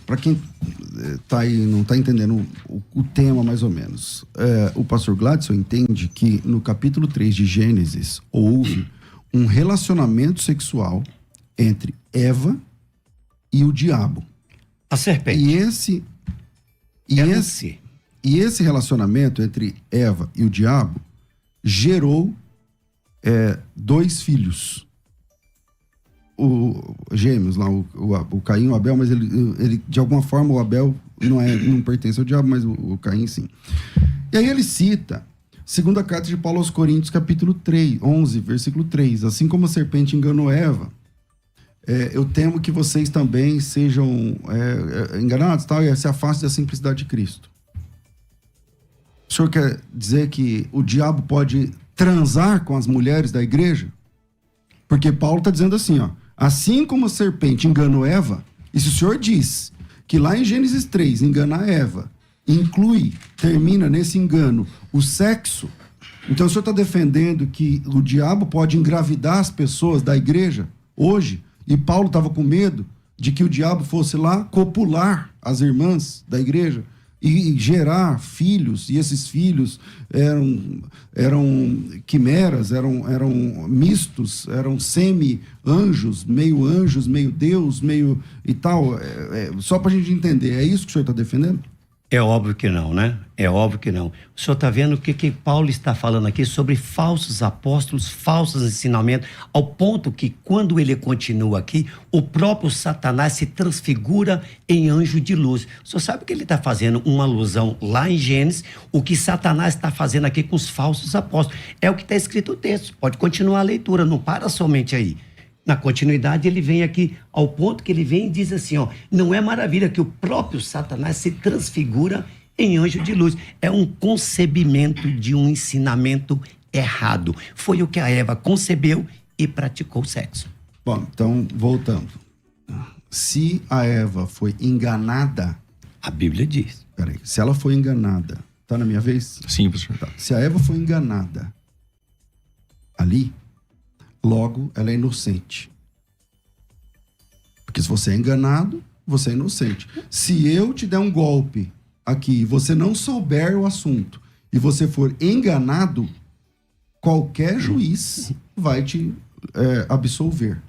para quem tá aí, não está entendendo o tema mais ou menos, o pastor Gladson entende que no capítulo 3 de Gênesis houve um relacionamento sexual entre Eva e o diabo. A serpente. E esse relacionamento entre Eva e o diabo gerou 2 filhos. Gêmeos lá, o Caim e o Abel, mas ele de alguma forma o Abel não pertence ao diabo, mas o Caim sim. E aí ele cita, segunda carta de Paulo aos Coríntios, capítulo 11, versículo 3, assim como a serpente enganou Eva, eu temo que vocês também sejam enganados, tal, e se afastem da simplicidade de Cristo. O senhor quer dizer que o diabo pode transar com as mulheres da igreja? Porque Paulo está dizendo assim, ó, assim como a serpente enganou Eva, e se o senhor diz que lá em Gênesis 3, enganar Eva, termina nesse engano o sexo, então o senhor está defendendo que o diabo pode engravidar as pessoas da igreja hoje, e Paulo estava com medo de que o diabo fosse lá copular as irmãs da igreja e gerar filhos, e esses filhos eram quimeras, eram mistos, eram semi-anjos, meio Deus, meio e tal. Só para a gente entender, é isso que o senhor está defendendo? É óbvio que não, né? É óbvio que não. O senhor está vendo o que Paulo está falando aqui sobre falsos apóstolos, falsos ensinamentos, ao ponto que quando ele continua aqui, o próprio Satanás se transfigura em anjo de luz. O senhor sabe que ele está fazendo uma alusão lá em Gênesis, o que Satanás está fazendo aqui com os falsos apóstolos. É o que está escrito no texto. Pode continuar a leitura, não para somente aí. Na continuidade, ele vem aqui ao ponto que ele vem e diz assim, ó, não é maravilha que o próprio Satanás se transfigura em anjo de luz. É um concebimento de um ensinamento errado. Foi o que a Eva concebeu e praticou sexo. Bom, então, voltando. Se a Eva foi enganada... A Bíblia diz. Peraí, se ela foi enganada... Tá na minha vez? Sim, professor. Tá. Se a Eva foi enganada ali... Logo, ela é inocente. Porque se você é enganado, você é inocente. Se eu te der um golpe aqui e você não souber o assunto e você for enganado, qualquer juiz vai te absolver.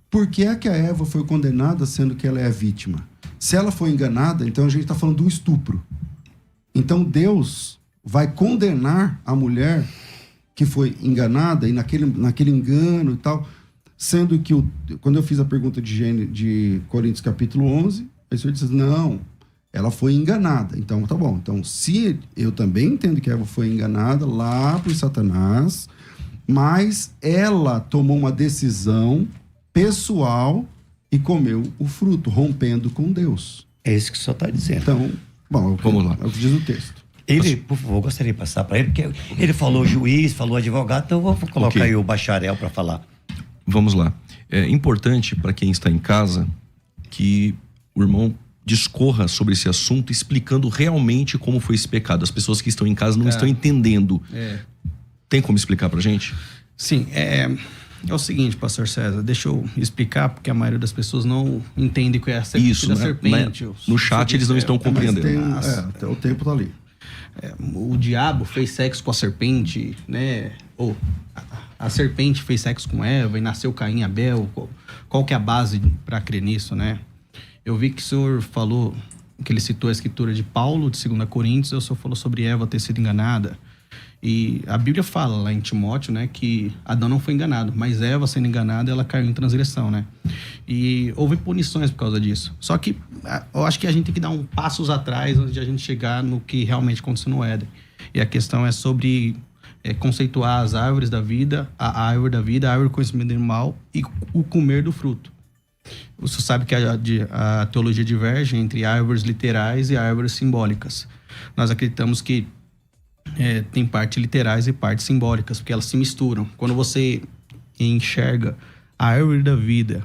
Por que é que a Eva foi condenada sendo que ela é a vítima? Se ela foi enganada, então a gente está falando de um estupro. Então Deus vai condenar a mulher que foi enganada, e naquele engano e tal, sendo que, quando eu fiz a pergunta de Coríntios capítulo 11, o senhor disse, não, ela foi enganada. Então, tá bom. Então, se eu também entendo que Eva foi enganada lá por Satanás, mas ela tomou uma decisão pessoal e comeu o fruto, rompendo com Deus. É isso que o senhor está dizendo. Então, bom, vamos lá. É o que diz o texto. Ele, por favor, gostaria de passar para ele, porque ele falou juiz, falou advogado, então eu vou colocar aí o bacharel para falar. Vamos lá. É importante para quem está em casa que o irmão discorra sobre esse assunto, explicando realmente como foi esse pecado. As pessoas que estão em casa não estão entendendo. Tem como explicar pra gente? Sim, é o seguinte, pastor César, deixa eu explicar, porque a maioria das pessoas não entende que é a serpente. No chat eles não estão compreendendo. O tempo tá ali. O diabo fez sexo com a serpente, né? Ou a serpente fez sexo com Eva e nasceu Caim e Abel. Qual que é a base para crer nisso, né? Eu vi que o senhor falou, que ele citou a escritura de Paulo, de 2 Coríntios, o senhor falou sobre Eva ter sido enganada. E a Bíblia fala lá em Timóteo, né, que Adão não foi enganado, mas Eva, sendo enganada, ela caiu em transgressão, né? E houve punições por causa disso. Só que eu acho que a gente tem que dar passos atrás antes de a gente chegar no que realmente aconteceu no Éden. E a questão é sobre conceituar as árvores da vida, a árvore da vida, a árvore do conhecimento do mal e o comer do fruto. Você sabe que a teologia diverge entre árvores literais e árvores simbólicas. Nós acreditamos que tem partes literais e partes simbólicas, porque elas se misturam. Quando você enxerga a árvore da vida,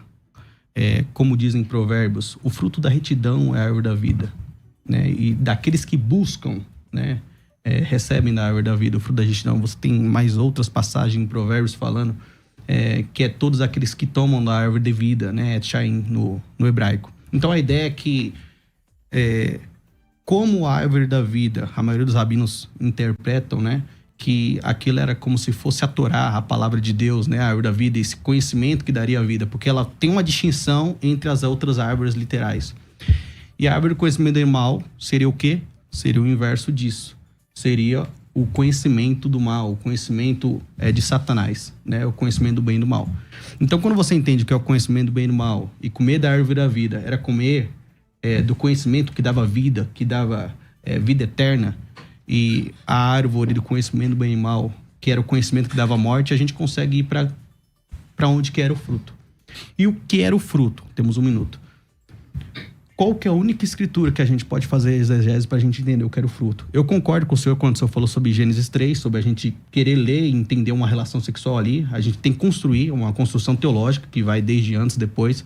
como dizem provérbios, o fruto da retidão é a árvore da vida, né? E daqueles que buscam, né, recebem da árvore da vida o fruto da retidão. Você tem mais outras passagens em provérbios falando que é todos aqueles que tomam da árvore de vida, né, Tchaim no hebraico. Então a ideia é que como a árvore da vida, a maioria dos rabinos interpretam, né, que aquilo era como se fosse a Torá, a palavra de Deus, né, a árvore da vida, esse conhecimento que daria a vida, porque ela tem uma distinção entre as outras árvores literais. E a árvore do conhecimento do bem e do mal seria o quê? Seria o inverso disso. Seria o conhecimento do mal, o conhecimento de Satanás, né, o conhecimento do bem e do mal. Então, quando você entende que é o conhecimento do bem e do mal, e comer da árvore da vida era comer do conhecimento que dava vida, que dava vida eterna, e a árvore do conhecimento do bem e mal, que era o conhecimento que dava morte, a gente consegue ir para onde que era o fruto. E o que era o fruto? Temos 1 minuto. Qual que é a única escritura que a gente pode fazer exegese para a gente entender o que era o fruto? Eu concordo com o senhor quando o senhor falou sobre Gênesis 3, sobre a gente querer ler e entender uma relação sexual ali. A gente tem que construir uma construção teológica que vai desde antes, depois.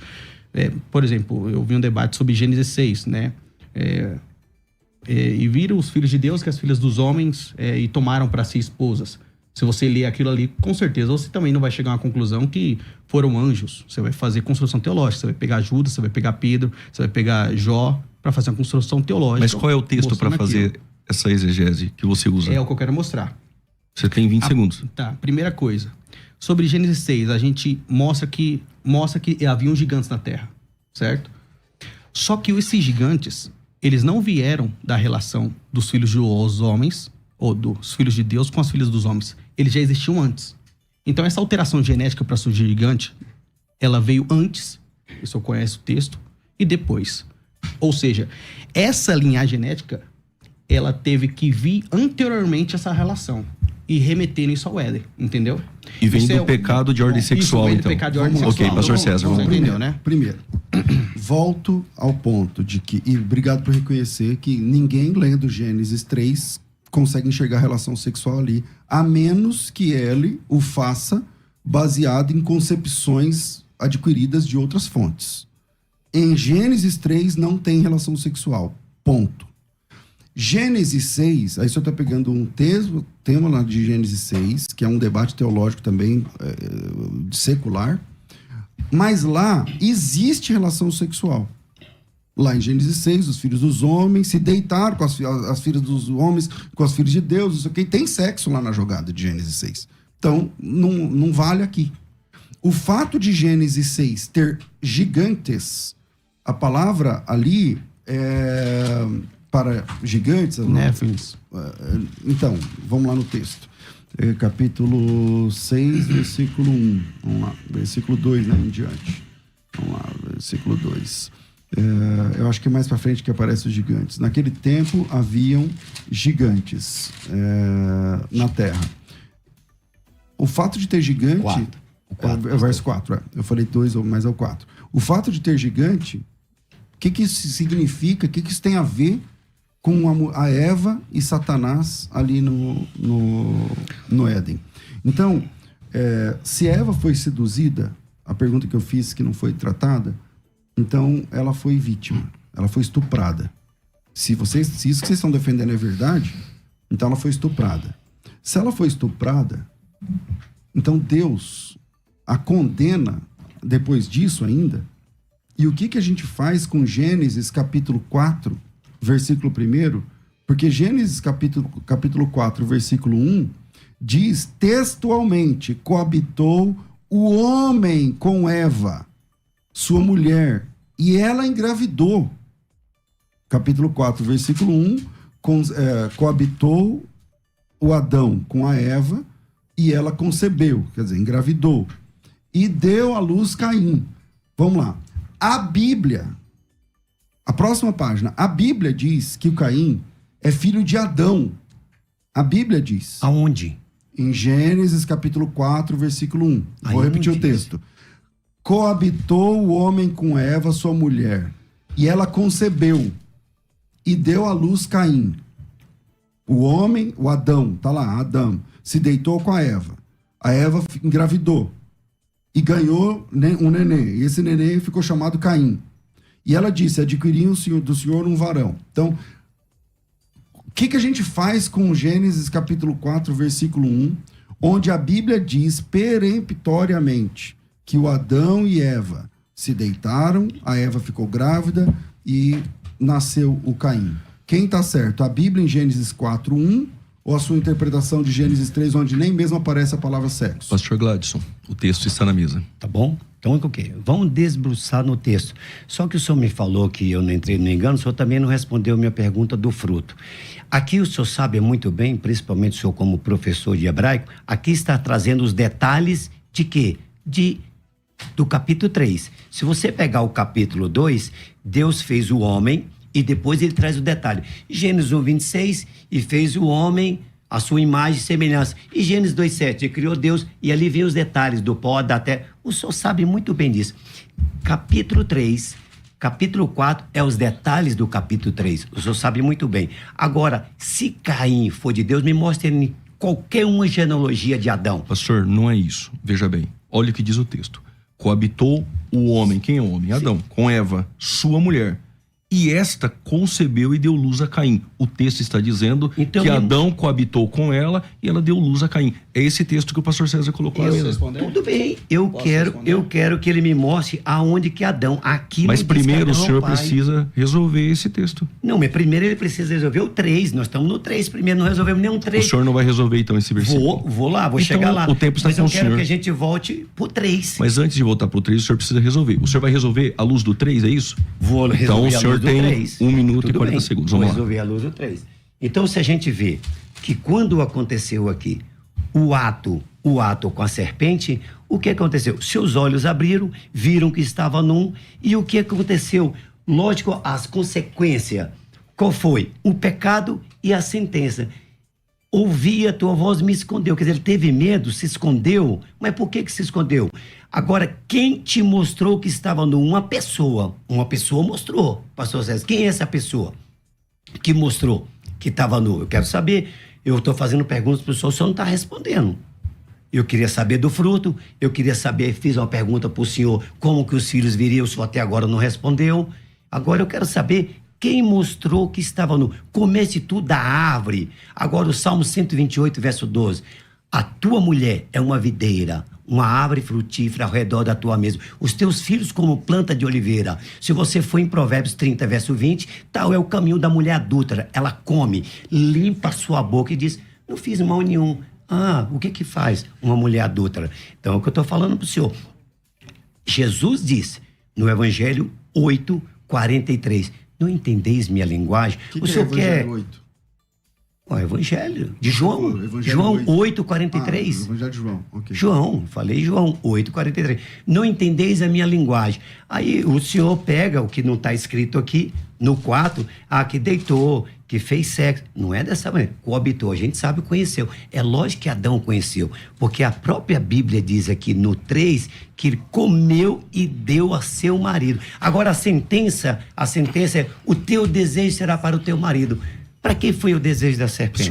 Por exemplo, eu vi um debate sobre Gênesis 6, né? E viram os filhos de Deus que as filhas dos homens e tomaram para si esposas. Se você ler aquilo ali, com certeza você também não vai chegar a uma conclusão que foram anjos. Você vai fazer construção teológica. Você vai pegar Judas, você vai pegar Pedro, você vai pegar Jó para fazer uma construção teológica. Mas qual é o texto para fazer essa exegese que você usa? É o que eu quero mostrar. Você tem 20 segundos. Tá, primeira coisa. Sobre Gênesis 6, a gente mostra que haviam gigantes na Terra, certo? Só que esses gigantes, eles não vieram da relação dos filhos dos homens, ou dos filhos de Deus com as filhas dos homens. Eles já existiam antes. Então, essa alteração genética para surgir gigante, ela veio antes, o senhor conhece o texto, e depois. Ou seja, essa linhagem genética, ela teve que vir anteriormente a essa relação e remeter isso ao Éden, entendeu? E vem do pecado de ordem sexual, então. Pecado de ordem sexual. Ok, pastor César, vamos lá. Entendeu, né? Primeiro, volto ao ponto de que, e obrigado por reconhecer que ninguém lendo Gênesis 3 consegue enxergar a relação sexual ali, a menos que ele o faça baseado em concepções adquiridas de outras fontes. Em Gênesis 3 não tem relação sexual, ponto. Gênesis 6, aí você está pegando um tema lá de Gênesis 6, que é um debate teológico também secular, mas lá existe relação sexual. Lá em Gênesis 6, os filhos dos homens se deitaram com as filhas dos homens, com as filhas de Deus, não sei o que, tem sexo lá na jogada de Gênesis 6. Então, não vale aqui. O fato de Gênesis 6 ter gigantes, a palavra ali para gigantes... Néfilins. Então, vamos lá no texto. Capítulo 6, versículo 1. Vamos lá, versículo 2, né, em diante. Vamos lá, versículo 2. Eu acho que mais para frente que aparecem os gigantes. Naquele tempo haviam gigantes na terra. O fato de ter gigante... verso 4, eu falei 2, mas é o 4. O fato de ter gigante, o que isso significa? O que isso tem a ver com a Eva e Satanás ali no Éden? Então, se Eva foi seduzida, a pergunta que eu fiz que não foi tratada, então ela foi vítima, ela foi estuprada. Se isso que vocês estão defendendo é verdade, então ela foi estuprada. Se ela foi estuprada, então Deus a condena depois disso ainda. E o que a gente faz com Gênesis capítulo 4, versículo 1? Porque Gênesis capítulo 4, versículo 1, diz textualmente: coabitou o homem com Eva, sua mulher, e ela engravidou. Capítulo 4, versículo 1, coabitou o Adão com a Eva, e ela concebeu, quer dizer, engravidou, e deu à luz Caim. Vamos lá. A Bíblia, a próxima página, a Bíblia diz que o Caim é filho de Adão. A Bíblia diz. Aonde? Em Gênesis capítulo 4, versículo 1. Vou repetir o texto. Coabitou o homem com Eva, sua mulher, e ela concebeu, e deu à luz Caim. O homem, o Adão, tá lá, Adão, se deitou com a Eva. A Eva engravidou e ganhou um nenê. E esse nenê ficou chamado Caim. E ela disse: adquiri do Senhor um varão. Então, o que a gente faz com Gênesis capítulo 4, versículo 1, onde a Bíblia diz peremptoriamente que o Adão e Eva se deitaram, a Eva ficou grávida e nasceu o Caim? Quem está certo? A Bíblia em Gênesis 4:1 ou a sua interpretação de Gênesis 3, onde nem mesmo aparece a palavra sexo? Pastor Gladson, o texto está na mesa. Tá bom? Então, o quê? Vamos desbruçar no texto. Só que o senhor me falou que eu não entrei no engano, o senhor também não respondeu a minha pergunta do fruto. Aqui o senhor sabe muito bem, principalmente o senhor como professor de hebraico, aqui está trazendo os detalhes de quê? Do capítulo 3. Se você pegar o capítulo 2, Deus fez o homem e depois ele traz o detalhe. Gênesis 1:26, e fez o homem a sua imagem e semelhança. E Gênesis 2:7, ele criou Deus, e ali vem os detalhes do pó, da terra. O senhor sabe muito bem disso. Capítulo 3, capítulo 4 é os detalhes do capítulo 3. O senhor sabe muito bem. Agora, se Caim for de Deus, me mostre em qualquer uma genealogia de Adão. Pastor, não é isso. Veja bem, olha o que diz o texto. Coabitou o homem, quem é o homem? Adão, com Eva, sua mulher. E esta concebeu e deu luz a Caim. O texto está dizendo então, que Adão coabitou com ela e ela deu luz a Caim. É esse texto que o pastor César colocou na mesa. Tudo bem, eu quero que ele me mostre aonde que Adão, aqui. Mas primeiro Adão, o senhor precisa resolver esse texto. Não, mas primeiro ele precisa resolver o 3, nós estamos no 3 primeiro, não resolvemos nenhum 3. O senhor não vai resolver então esse versículo? Vou lá, vou chegar lá. O tempo está com o senhor. Mas eu quero que a gente volte pro 3. Mas antes de voltar pro 3, o senhor precisa resolver. O senhor vai resolver a luz do 3, é isso? Vou resolver então, o senhor tem 3. 1 minuto Tudo e 40 bem. segundos. Vou Vamos resolver a luz do 3. Então, se a gente vê que quando aconteceu aqui o ato com a serpente, o que aconteceu? Seus olhos abriram, viram que estava num, e o que aconteceu? Lógico, as consequências. Qual foi? O pecado e a sentença. Ouvi a tua voz, me escondeu. Quer dizer, ele teve medo, se escondeu. Mas por que se escondeu? Agora, quem te mostrou que estava nu? Uma pessoa. Uma pessoa mostrou, pastor César. Quem é essa pessoa que mostrou que estava nu? Eu quero saber. Eu estou fazendo perguntas para o senhor não está respondendo. Eu queria saber do fruto, eu queria saber, fiz uma pergunta para o senhor, como que os filhos viriam, o senhor até agora não respondeu. Agora eu quero saber quem mostrou que estava nu. Comece tudo da árvore. Agora o Salmo 128, verso 12. A tua mulher é uma videira, uma árvore frutífera ao redor da tua mesa. Os teus filhos como planta de oliveira. Se você for em Provérbios 30, verso 20, tal é o caminho da mulher adúltera. Ela come, limpa a sua boca e diz, não fiz mal nenhum. Ah, o que faz uma mulher adúltera? Então é o que eu estou falando para o senhor. Jesus disse no Evangelho 8:43, não entendeis minha linguagem? Que o senhor é Evangelho 8? O Evangelho de João. João 8:43. Evangelho de João, ok. Falei João 8:43. Não entendeis a minha linguagem. Aí o senhor pega o que não está escrito aqui, no 4, que deitou, que fez sexo. Não é dessa maneira. Coabitou, a gente sabe, conheceu. É lógico que Adão conheceu, porque a própria Bíblia diz aqui no 3 que ele comeu e deu a seu marido. Agora a sentença é: o teu desejo será para o teu marido. Para quem foi o desejo da serpente?